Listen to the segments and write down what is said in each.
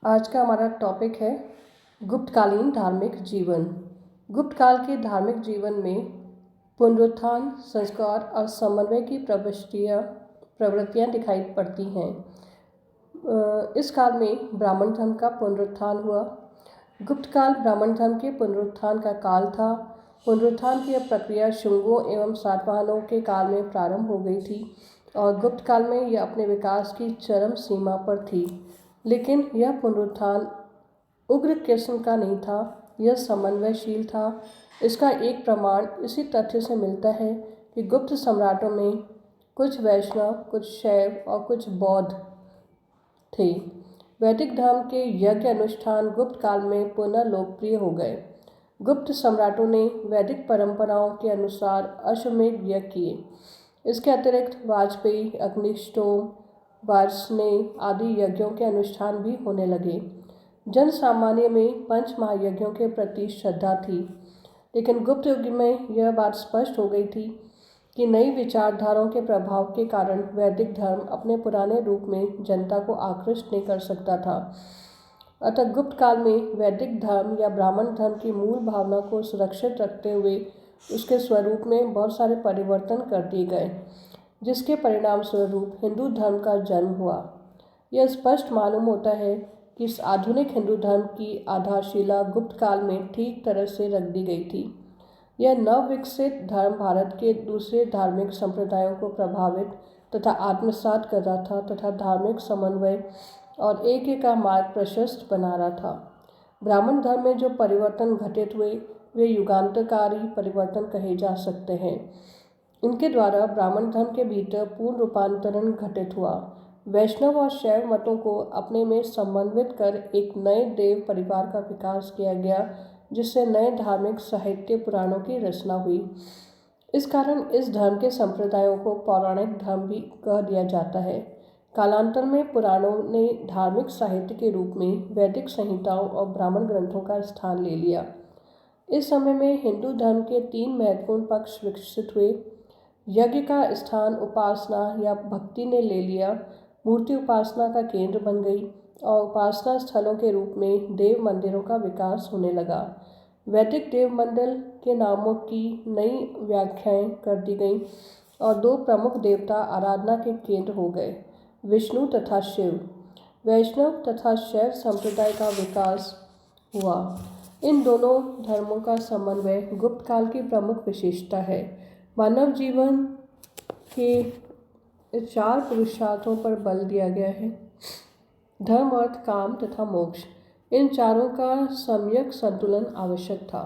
आज का हमारा टॉपिक है गुप्तकालीन धार्मिक जीवन। गुप्त काल के धार्मिक जीवन में पुनरुत्थान, संस्कार और समन्वय की प्रवृत्तियाँ दिखाई पड़ती हैं। इस काल में ब्राह्मण धर्म का पुनरुत्थान हुआ। गुप्त काल ब्राह्मण धर्म के पुनरुत्थान का काल था। पुनरुत्थान की यह प्रक्रिया शुंगों एवं सातवाहनों के काल में प्रारंभ हो गई थी और गुप्त काल में यह अपने विकास की चरम सीमा पर थी। लेकिन यह पुनरुत्थान उग्र किस्म का नहीं था, यह समन्वयशील था। इसका एक प्रमाण इसी तथ्य से मिलता है कि गुप्त सम्राटों में कुछ वैष्णव, कुछ शैव और कुछ बौद्ध थे। वैदिक धर्म के यज्ञ अनुष्ठान गुप्त काल में पुनः लोकप्रिय हो गए। गुप्त सम्राटों ने वैदिक परंपराओं के अनुसार अश्वमेध यज्ञ किए। इसके अतिरिक्त वाजपेयी, अग्निष्टोम, वार्ष्णेय आदि यज्ञों के अनुष्ठान भी होने लगे। जन सामान्य में पंच महायज्ञों के प्रति श्रद्धा थी, लेकिन गुप्त युग में यह बात स्पष्ट हो गई थी कि नई विचारधाराओं के प्रभाव के कारण वैदिक धर्म अपने पुराने रूप में जनता को आकृष्ट नहीं कर सकता था। अतः गुप्त काल में वैदिक धर्म या ब्राह्मण धर्म की मूल भावना को सुरक्षित रखते हुए उसके स्वरूप में बहुत सारे परिवर्तन कर दिए गए, जिसके परिणाम स्वरूप हिंदू धर्म का जन्म हुआ। यह स्पष्ट मालूम होता है कि इस आधुनिक हिंदू धर्म की आधारशिला गुप्त काल में ठीक तरह से रख दी गई थी। यह नवविकसित धर्म भारत के दूसरे धार्मिक संप्रदायों को प्रभावित तथा आत्मसात कर रहा था तथा धार्मिक समन्वय और ऐक्य का मार्ग प्रशस्त बना रहा था। ब्राह्मण धर्म में जो परिवर्तन घटित हुए वे युगांतकारी परिवर्तन कहे जा सकते हैं। इनके द्वारा ब्राह्मण धर्म के भीतर पूर्ण रूपांतरण घटित हुआ। वैष्णव और शैव मतों को अपने में समन्वित कर एक नए देव परिवार का विकास किया गया, जिससे नए धार्मिक साहित्य पुराणों की रचना हुई। इस कारण इस धर्म के संप्रदायों को पौराणिक धर्म भी कह दिया जाता है। कालांतर में पुराणों ने धार्मिक साहित्य के रूप में वैदिक संहिताओं और ब्राह्मण ग्रंथों का स्थान ले लिया। इस समय में हिंदू धर्म के तीन महत्वपूर्ण पक्ष विकसित हुए। यज्ञ का स्थान उपासना या भक्ति ने ले लिया, मूर्ति उपासना का केंद्र बन गई और उपासना स्थलों के रूप में देव मंदिरों का विकास होने लगा। वैदिक देव मंदिर के नामों की नई व्याख्याएं कर दी गईं और दो प्रमुख देवता आराधना के केंद्र हो गए, विष्णु तथा शिव। वैष्णव तथा शैव संप्रदाय का विकास हुआ। इन दोनों धर्मों का समन्वय गुप्त काल की प्रमुख विशेषता है। मानव जीवन के चार पुरुषार्थों पर बल दिया गया है: धर्म, अर्थ, काम तथा मोक्ष। इन चारों का सम्यक संतुलन आवश्यक था।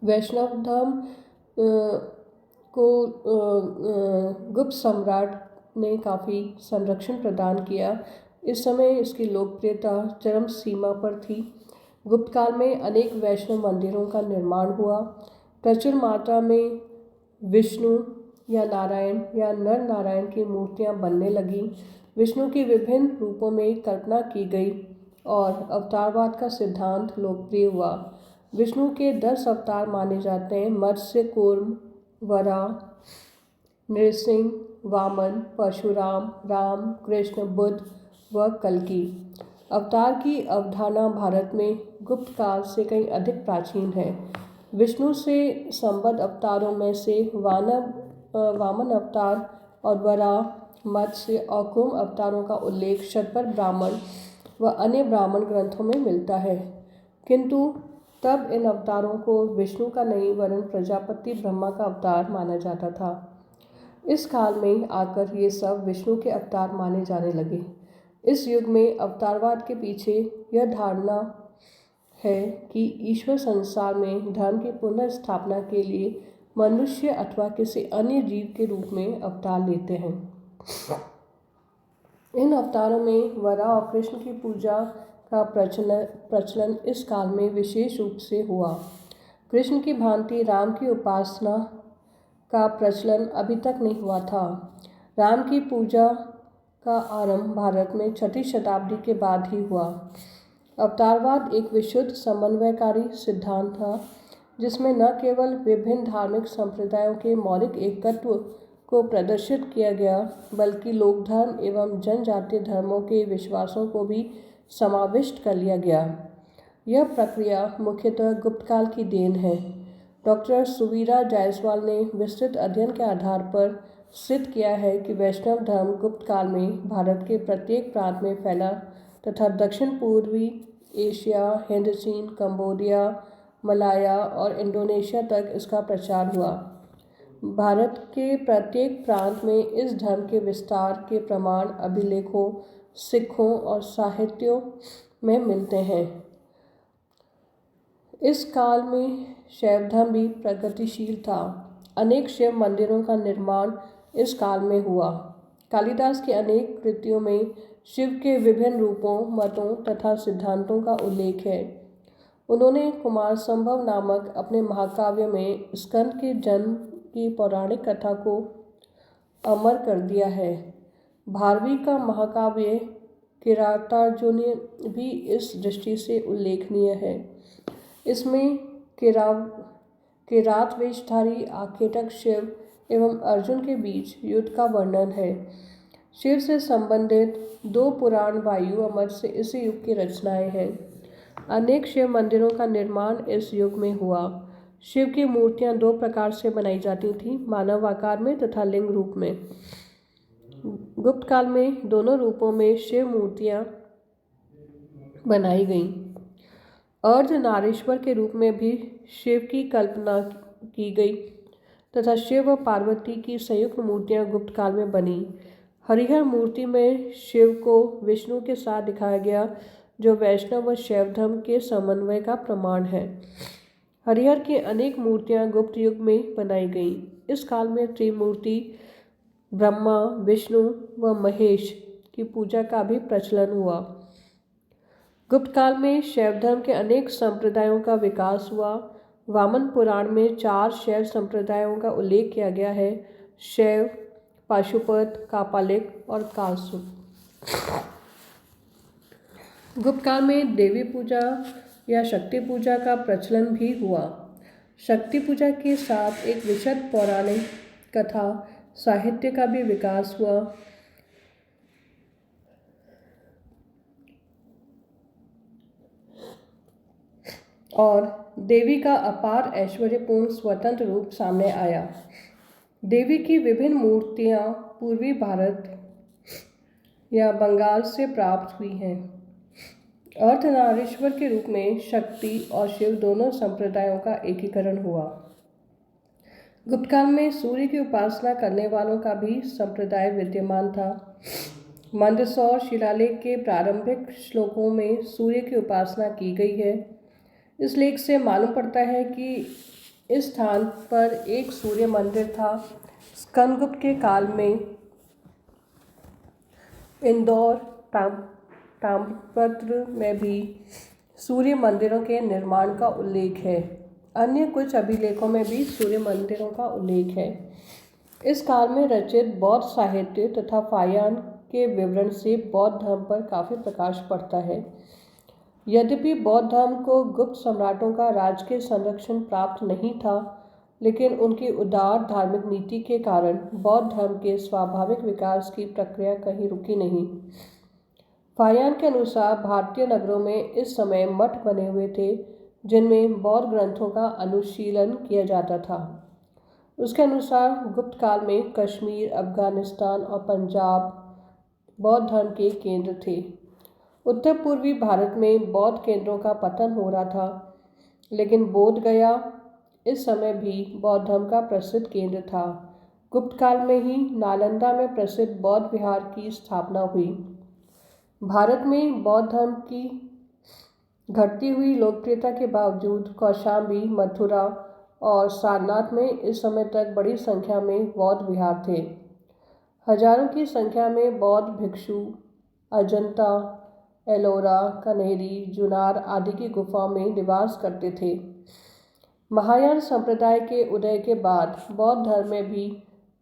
वैष्णव धर्म को गुप्त सम्राट ने काफ़ी संरक्षण प्रदान किया। इस समय इसकी लोकप्रियता चरम सीमा पर थी। गुप्त काल में अनेक वैष्णव मंदिरों का निर्माण हुआ। प्रचुर मात्रा में विष्णु या नारायण या नर नारायण की मूर्तियां बनने लगीं। विष्णु की विभिन्न रूपों में कल्पना की गई और अवतारवाद का सिद्धांत लोकप्रिय हुआ। विष्णु के 10 अवतार माने जाते हैं: मत्स्य, कूर्म, वराह, नृसिंह, वामन, परशुराम, राम, कृष्ण, बुद्ध व कल्कि। अवतार की अवधारणा भारत में गुप्त काल से कहीं अधिक प्राचीन है। विष्णु से संबद्ध अवतारों में से वामन अवतार और वराह, मत्स्य और कुंभ अवतारों का उल्लेख शतपथ ब्राह्मण व अन्य ब्राह्मण ग्रंथों में मिलता है, किंतु तब इन अवतारों को विष्णु का नहीं वरन प्रजापति ब्रह्मा का अवतार माना जाता था। इस काल में आकर ये सब विष्णु के अवतार माने जाने लगे। इस युग में अवतारवाद के पीछे यह धारणा है कि ईश्वर संसार में धर्म की पुनर्स्थापना के लिए मनुष्य अथवा किसी अन्य जीव के रूप में अवतार लेते हैं। इन अवतारों में वराह और कृष्ण की पूजा का प्रचलन इस काल में विशेष रूप से हुआ। कृष्ण की भांति राम की उपासना का प्रचलन अभी तक नहीं हुआ था। राम की पूजा का आरंभ भारत में 6वीं शताब्दी के बाद ही हुआ। अवतारवाद एक विशुद्ध समन्वयकारी सिद्धांत था, जिसमें न केवल विभिन्न धार्मिक संप्रदायों के मौलिक एकत्व को प्रदर्शित किया गया, बल्कि लोक धर्म एवं जनजातीय धर्मों के विश्वासों को भी समाविष्ट कर लिया गया। यह प्रक्रिया मुख्यतः गुप्त काल की देन है। डॉक्टर सुवीरा जायसवाल ने विस्तृत अध्ययन के आधार पर सिद्ध किया है कि वैष्णव धर्म गुप्त काल में भारत के प्रत्येक प्रांत में फैला तथा दक्षिण पूर्वी एशिया, हिंद चीन, कंबोडिया, मलाया और इंडोनेशिया तक इसका प्रचार हुआ। भारत के प्रत्येक प्रांत में इस धर्म के विस्तार के प्रमाण अभिलेखों, सिक्कों और साहित्यों में मिलते हैं। इस काल में शैव धर्म भी प्रगतिशील था। अनेक शिव मंदिरों का निर्माण इस काल में हुआ। कालिदास की अनेक कृतियों में शिव के विभिन्न रूपों, मतों तथा सिद्धांतों का उल्लेख है। उन्होंने कुमार संभव नामक अपने महाकाव्य में स्कंद के जन्म की पौराणिक कथा को अमर कर दिया है। भारवी का महाकाव्य किरातार्जुनीय भी इस दृष्टि से उल्लेखनीय है। इसमें किरात वेशधारी आखेटक शिव एवं अर्जुन के बीच युद्ध का वर्णन है। शिव से संबंधित 2 पुराण वायु अमर से इसी युग की रचनाएं हैं। अनेक शिव मंदिरों का निर्माण इस युग में हुआ। शिव की मूर्तियां 2 प्रकार से बनाई जाती थीं, मानव आकार में तथा लिंग रूप में। गुप्त काल में दोनों रूपों में शिव मूर्तियां बनाई गईं। अर्धनारीश्वर के रूप में भी शिव की कल्पना की गई तथा शिव व पार्वती की संयुक्त मूर्तियां गुप्त काल में बनी। हरिहर मूर्ति में शिव को विष्णु के साथ दिखाया गया, जो वैष्णव व शैव धर्म के समन्वय का प्रमाण है। हरिहर की अनेक मूर्तियां गुप्त युग में बनाई गईं। इस काल में त्रिमूर्ति ब्रह्मा, विष्णु व महेश की पूजा का भी प्रचलन हुआ। गुप्त काल में शैव धर्म के अनेक संप्रदायों का विकास हुआ। वामन पुराण में 4 शैव संप्रदायों का उल्लेख किया गया है: शैव, पाशुपत, कापालिक और कासु। गुप्त काल में देवी पूजा या शक्ति पूजा का प्रचलन भी हुआ। शक्ति पूजा के साथ एक विशद पौराणिक कथा साहित्य का भी विकास हुआ। और देवी का अपार ऐश्वर्यपूर्ण स्वतंत्र रूप सामने आया। देवी की विभिन्न मूर्तियां पूर्वी भारत या बंगाल से प्राप्त हुई हैं। अर्धनारीश्वर के रूप में शक्ति और शिव दोनों संप्रदायों का एकीकरण हुआ। गुप्त काल में सूर्य की उपासना करने वालों का भी संप्रदाय विद्यमान था। मंदसौर शिलालेख के प्रारंभिक श्लोकों में सूर्य की उपासना की गई है। इस लेख से मालूम पड़ता है कि इस स्थान पर एक सूर्य मंदिर था। स्कंदगुप्त के काल में इंदौर, ताम्रपत्र में भी सूर्य मंदिरों के निर्माण का उल्लेख है। अन्य कुछ अभिलेखों में भी सूर्य मंदिरों का उल्लेख है। इस काल में रचित बौद्ध साहित्य तथा फायान के विवरण से बौद्ध धर्म पर काफ़ी प्रकाश पड़ता है। यद्यपि बौद्ध धर्म को गुप्त सम्राटों का राजकीय संरक्षण प्राप्त नहीं था, लेकिन उनकी उदार धार्मिक नीति के कारण बौद्ध धर्म के स्वाभाविक विकास की प्रक्रिया कहीं रुकी नहीं। फायान के अनुसार भारतीय नगरों में इस समय मठ बने हुए थे, जिनमें बौद्ध ग्रंथों का अनुशीलन किया जाता था। उसके अनुसार गुप्त काल में कश्मीर, अफगानिस्तान और पंजाब बौद्ध धर्म के केंद्र थे। उत्तर पूर्वी भारत में बौद्ध केंद्रों का पतन हो रहा था, लेकिन बोध गया इस समय भी बौद्ध धर्म का प्रसिद्ध केंद्र था। गुप्त काल में ही नालंदा में प्रसिद्ध बौद्ध विहार की स्थापना हुई। भारत में बौद्ध धर्म की घटती हुई लोकप्रियता के बावजूद कौशाम्बी, मथुरा और सारनाथ में इस समय तक बड़ी संख्या में बौद्ध विहार थे। हजारों की संख्या में बौद्ध भिक्षु अजंता, एलोरा, कनेरी, जुनार आदि की गुफाओं में निवास करते थे। महायान संप्रदाय के उदय के बाद बौद्ध धर्म में भी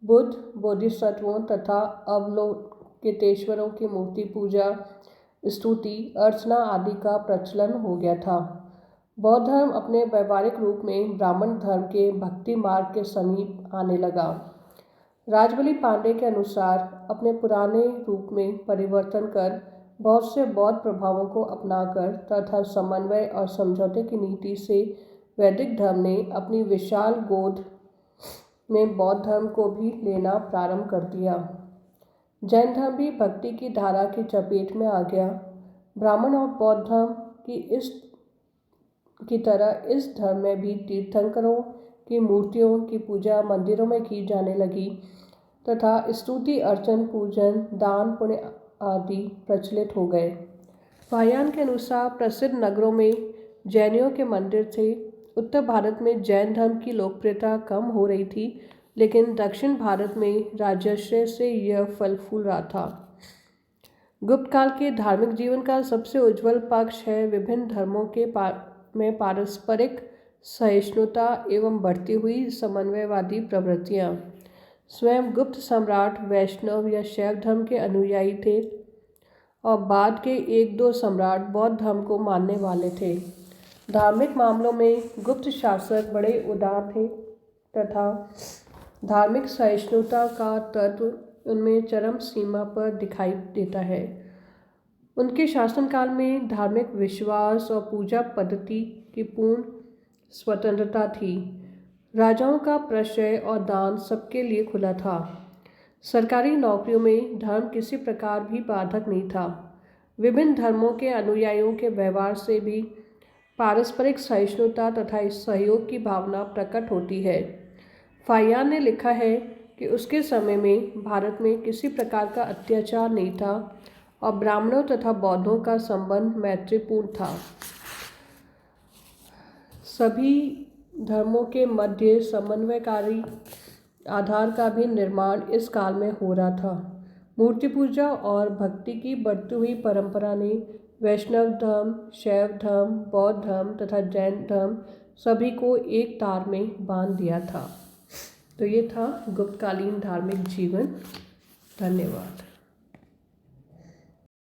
बुद्ध, बोधिसत्वों तथा अवलोकितेश्वरों की मूर्ति पूजा, स्तुति, अर्चना आदि का प्रचलन हो गया था। बौद्ध धर्म अपने व्यवहारिक रूप में ब्राह्मण धर्म के भक्ति मार्ग के समीप आने लगा। राजबली पांडे के अनुसार अपने पुराने रूप में परिवर्तन कर बहुत से बौद्ध प्रभावों को अपनाकर तथा समन्वय और समझौते की नीति से वैदिक धर्म ने अपनी विशाल गोद में बौद्ध धर्म को भी लेना प्रारंभ कर दिया। जैन धर्म भी भक्ति की धारा की चपेट में आ गया। ब्राह्मण और बौद्ध धर्म की तरह इस धर्म में भी तीर्थंकरों की मूर्तियों की पूजा मंदिरों में की जाने लगी तथा स्तुति अर्चन पूजन दान पुण्य आदि प्रचलित हो गए। फाहियान के अनुसार प्रसिद्ध नगरों में जैनियों के मंदिर थे। उत्तर भारत में जैन धर्म की लोकप्रियता कम हो रही थी, लेकिन दक्षिण भारत में राजर्षय से यह फल फूल रहा था। गुप्त काल के धार्मिक जीवन का सबसे उज्जवल पक्ष है विभिन्न धर्मों में पारस्परिक सहिष्णुता एवं बढ़ती हुई समन्वयवादी प्रवृत्तियाँ। स्वयं गुप्त सम्राट वैष्णव या शैव धर्म के अनुयायी थे और बाद के एक दो सम्राट बौद्ध धर्म को मानने वाले थे। धार्मिक मामलों में गुप्त शासक बड़े उदार थे तथा धार्मिक सहिष्णुता का तत्व उनमें चरम सीमा पर दिखाई देता है। उनके शासनकाल में धार्मिक विश्वास और पूजा पद्धति की पूर्ण स्वतंत्रता थी। राजाओं का प्रशय और दान सबके लिए खुला था। सरकारी नौकरियों में धर्म किसी प्रकार भी बाधक नहीं था। विभिन्न धर्मों के अनुयायियों के व्यवहार से भी पारस्परिक सहिष्णुता तथा सहयोग की भावना प्रकट होती है। फाहियान ने लिखा है कि उसके समय में भारत में किसी प्रकार का अत्याचार नहीं था और ब्राह्मणों तथा बौद्धों का संबंध मैत्रीपूर्ण था। सभी धर्मों के मध्य समन्वयकारी आधार का भी निर्माण इस काल में हो रहा था। मूर्ति पूजा और भक्ति की बढ़ती हुई परंपरा ने वैष्णव धर्म, शैव धर्म, बौद्ध धर्म तथा जैन धर्म सभी को एक तार में बांध दिया था। तो ये था गुप्तकालीन धार्मिक जीवन। धन्यवाद।